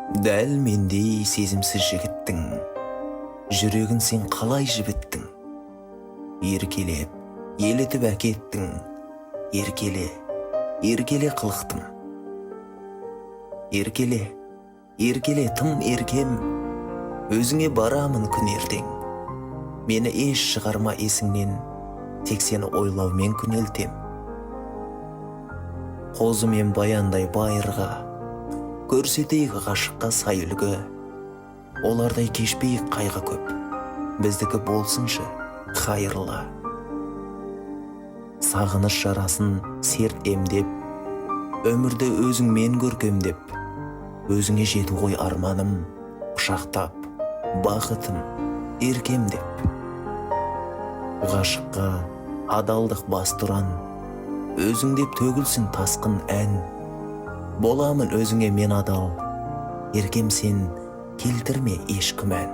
Дәл мендей сезімсіз жігіттің жүрегін сен қалай жібіттің? Еркелеп, елітіп әкеттің, еркеле қылықтым. Еркеле тым еркем, өзіңе барамын күн ертең. Мені еш шығарма есіңнен, тек сені ойлаумен күнелтем. Қозымен баяндай байырға, көрсетейік ғашыққа сай үлгі. Олардай кешпейік қайғы көп, біздікі болсыншы қайырлы. Сағыныш жарасын серт емдеп, өмірді өзіңмен көркемдеп, өзіңе жету ғой арманым, құшақтап, бақытым, еркемдеп. Ғашыққа адалдық бастыран, өзіңдеп төгілсін тасқын ән. Боламын өзіңе мен адал, еркем сен келтірме еш күмән.